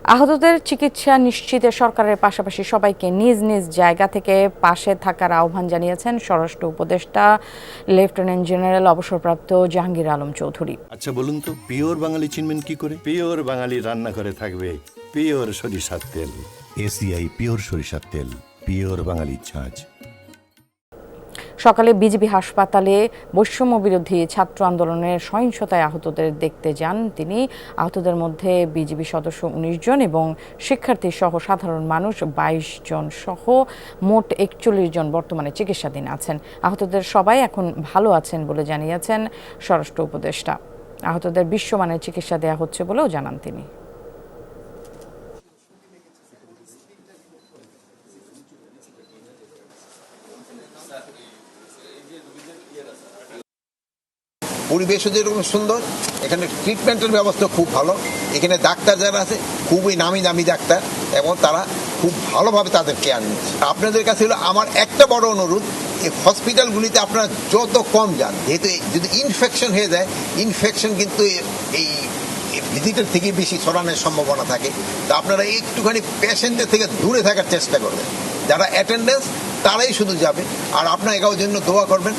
আহতদের চিকিৎসা নিশ্চিতে সরকারের পাশাপাশি সবাইকে নিজ নিজ জায়গা থেকে পাশে থাকার আহ্বান জানিয়েছেন স্বরাষ্ট্র উপদেষ্টা লেফটেন্যান্ট জেনারেল অবসরপ্রাপ্ত জাহাঙ্গীর আলম চৌধুরী। আচ্ছা বলুন তো, পিওর বাঙালি চিনবেন কি করে? পিওর বাঙালি রান্না করে থাকবে পিওর সরিষার তেল। এসিআই পিওর সরিষার তেল, পিওর বাঙালি ছাঁচ। সকালে বিজিবি হাসপাতালে বৈষম্য বিরোধী ছাত্র আন্দোলনের সহিংসতায় আহতদের দেখতে যান তিনি। আহতদের মধ্যে বিজিবি সদস্য ১৯ জন এবং শিক্ষার্থী সহ সাধারণ মানুষ ২২ জন সহ মোট ৪১ জন বর্তমানে চিকিৎসাধীন আছেন। আহতদের সবাই এখন ভালো আছেন বলে জানিয়েছেন স্বরাষ্ট্র উপদেষ্টা। আহতদের বিশ্বমানের চিকিৎসা দেওয়া হচ্ছে বলেও জানান তিনি। পরিবেশও যেরকম সুন্দর, এখানে ট্রিটমেন্টের ব্যবস্থা খুব ভালো। এখানে ডাক্তার যারা আছে খুবই নামি দামি ডাক্তার এবং তারা খুব ভালোভাবে তাদের কেয়ার নিচ্ছে। আপনাদের কাছে হলো আমার একটা বড় অনুরোধ, এই হসপিটালগুলিতে আপনারা যত কম যান, যেহেতু যদি ইনফেকশন হয়ে যায়, ইনফেকশন কিন্তু এই ভিজিটের থেকে বেশি ছড়ানোর সম্ভাবনা থাকে। তো আপনারা একটুখানি পেশেন্টের থেকে দূরে থাকার চেষ্টা করবেন। যারা অ্যাটেন্ডেন্স তারাই শুধু যাবে, আর আপনার এগারোর জন্য দোয়া করবেন।